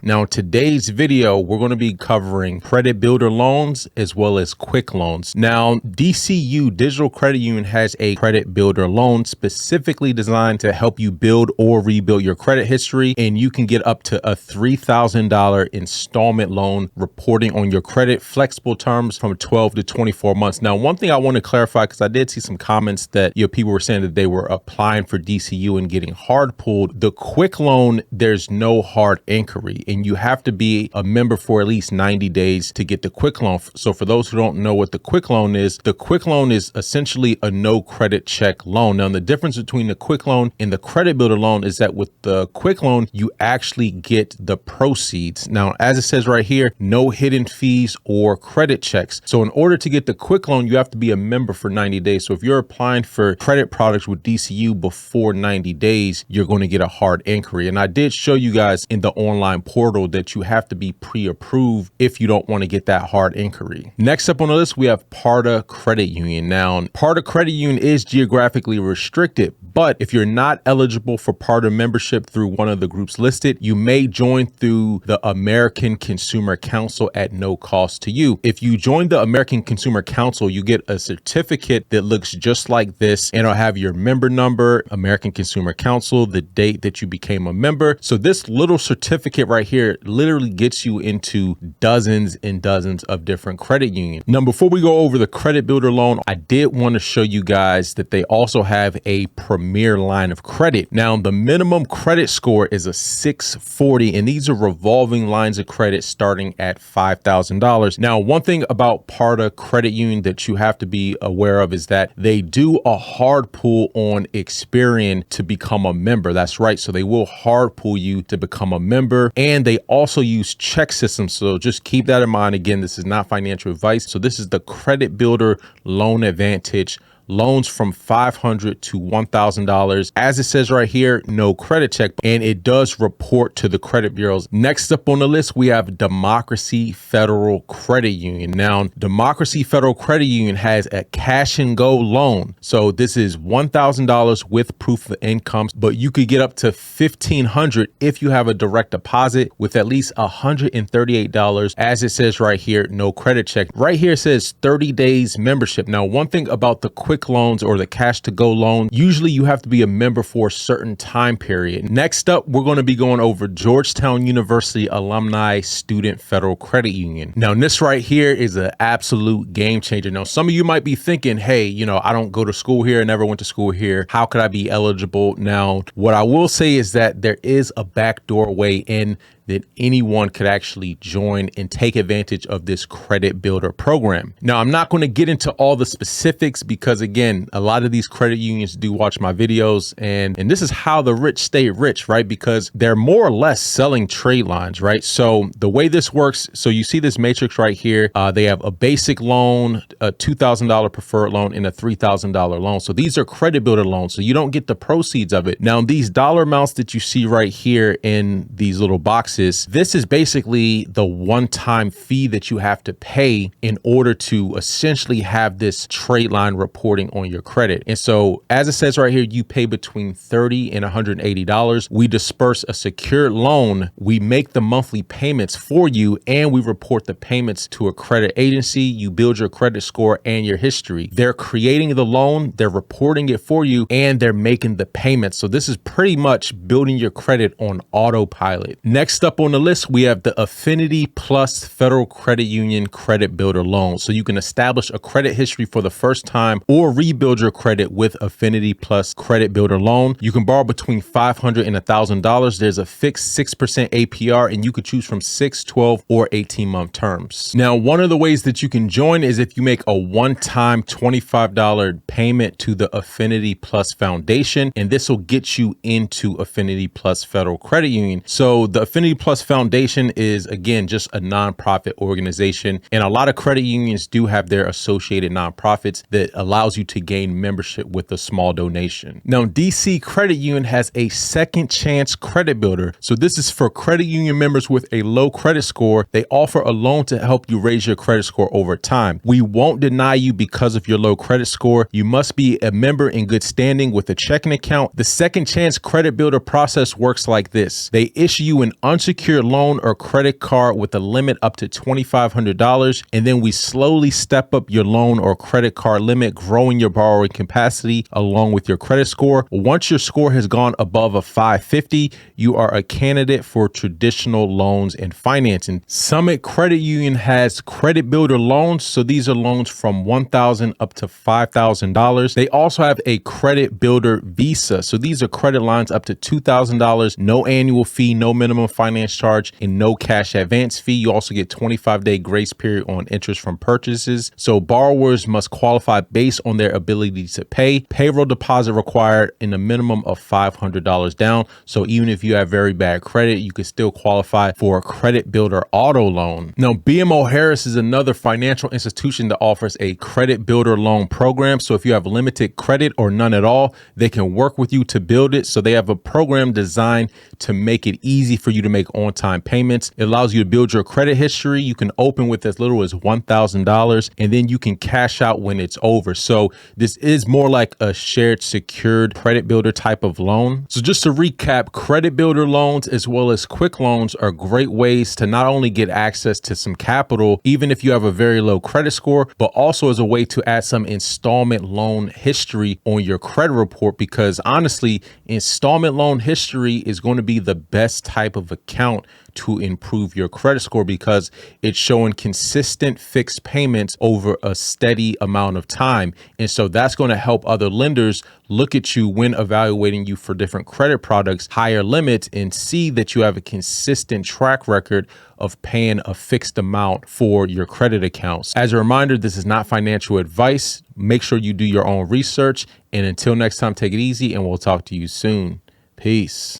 Now, in today's video, we're going to be covering credit builder loans as well as quick loans. Now, DCU, Digital Credit Union, has a credit builder loan specifically designed to help you build or rebuild your credit history. And you can get up to a $3,000 installment loan reporting on your credit, flexible terms from 12 to 24 months. Now, one thing I want to clarify, because I did see some comments that people were saying that they were applying for DCU and getting hard pulled. The quick loan, there's no hard inquiry, and you have to be a member for at least 90 days to get the quick loan. So for those who don't know what the quick loan is essentially a no credit check loan. Now, the difference between the quick loan and the credit builder loan is that with the quick loan, you actually get the proceeds. Now, as it says right here, no hidden fees or credit checks. So in order to get the quick loan, you have to be a member for 90 days. So if you're applying for credit products with DCU before 90 days, you're going to get a hard inquiry. And I did show you guys in the online portal that you have to be pre-approved if you don't want to get that hard inquiry. Next up on the list, we have PARTA Credit Union. Now, PARTA Credit Union is geographically restricted, but if you're not eligible for PARTA membership through one of the groups listed, you may join through the American Consumer Council at no cost to you. If you join the American Consumer Council, you get a certificate that looks just like this, and it'll have your member number, American Consumer Council, the date that you became a member. So this little certificate right here literally gets you into dozens and dozens of different credit unions. Now, before we go over the credit builder loan, I did want to show you guys that they also have a premier line of credit. Now, the minimum credit score is a 640, and these are revolving lines of credit starting at $5,000. Now, one thing about PARTA Credit Union that you have to be aware of is that they do a hard pull on Experian to become a member. That's right. So they will hard pull you to become a member, and they also use check systems. So just keep that in mind. Again, this is not financial advice. So this is the Credit Builder Loan Advantage. Loans from $500 to $1,000. As it says right here, no credit check, and it does report to the credit bureaus. Next up on the list, we have Democracy Federal Credit Union. Now, Democracy Federal Credit Union has a cash and go loan. So this is $1,000 with proof of income, but you could get up to $1,500 if you have a direct deposit with at least $138. As it says right here, no credit check. Right here it says 30 days membership. Now, one thing about the quick loans or the cash to go loan, usually you have to be a member for a certain time period. Next up, we're going to be going over Georgetown University Alumni Student Federal Credit Union. Now, this right here is an absolute game changer. Now, some of you might be thinking, hey, I don't go to school here. I never went to school here. How could I be eligible? Now, what I will say is that there is a backdoor way in that anyone could actually join and take advantage of this credit builder program. Now, I'm not going to get into all the specifics because, again, a lot of these credit unions do watch my videos, and this is how the rich stay rich, right? Because they're more or less selling trade lines, right? So the way this works, so you see this matrix right here, they have a basic loan, a $2,000 preferred loan, and a $3,000 loan. So these are credit builder loans, so you don't get the proceeds of it. Now, these dollar amounts that you see right here in these little boxes, this is basically the one-time fee that you have to pay in order to essentially have this trade line reporting on your credit. And so as it says right here, you pay between $30 and $180. We disperse a secured loan. We make the monthly payments for you, and we report the payments to a credit agency. You build your credit score and your history. They're creating the loan, they're reporting it for you, and they're making the payments. So this is pretty much building your credit on autopilot. Next up on the list, we have the Affinity Plus Federal Credit Union Credit Builder Loan. So you can establish a credit history for the first time or rebuild your credit with Affinity Plus Credit Builder Loan. You can borrow between $500 and $1,000. There's a fixed 6% APR, and you could choose from 6, 12, or 18-month terms. Now, one of the ways that you can join is if you make a one-time $25 payment to the Affinity Plus Foundation, and this will get you into Affinity Plus Federal Credit Union. So the Affinity Plus Foundation is, again, just a nonprofit organization, and a lot of credit unions do have their associated nonprofits that allows you to gain membership with a small donation. Now, DC Credit Union has a second chance credit builder. So this is for credit union members with a low credit score. They offer a loan to help you raise your credit score over time. We won't deny you because of your low credit score. You must be a member in good standing with a checking account. The second chance credit builder process works like this. They issue you an unsecured loan or credit card with a limit up to $2,500. And then we slowly step up your loan or credit card limit, growing your borrowing capacity along with your credit score. Once your score has gone above a 550, you are a candidate for traditional loans and financing. Summit Credit Union has credit builder loans. So these are loans from $1,000 up to $5,000. They also have a credit builder Visa. So these are credit lines up to $2,000, no annual fee, no minimum finance charge, and no cash advance fee. You also get 25-day grace period on interest from purchases. So borrowers must qualify based on their ability to pay. Payroll deposit required in a minimum of $500 down. So even if you have very bad credit, you can still qualify for a credit builder auto loan. Now, BMO Harris is another financial institution that offers a credit builder loan program. So if you have limited credit or none at all, they can work with you to build it. So they have a program designed to make it easy for you to make on-time payments. It allows you to build your credit history. You can open with as little as $1,000, and then you can cash out when it's over. So this is more like a shared secured credit builder type of loan. So just to recap, credit builder loans as well as quick loans are great ways to not only get access to some capital, even if you have a very low credit score, but also as a way to add some installment loan history on your credit report, because honestly, installment loan history is going to be the best type of account to improve your credit score, because it's showing consistent fixed payments over a steady amount of time. And so that's going to help other lenders look at you when evaluating you for different credit products, higher limits, and see that you have a consistent track record of paying a fixed amount for your credit accounts. As a reminder, this is not financial advice. Make sure you do your own research. And until next time, take it easy, and we'll talk to you soon. Peace.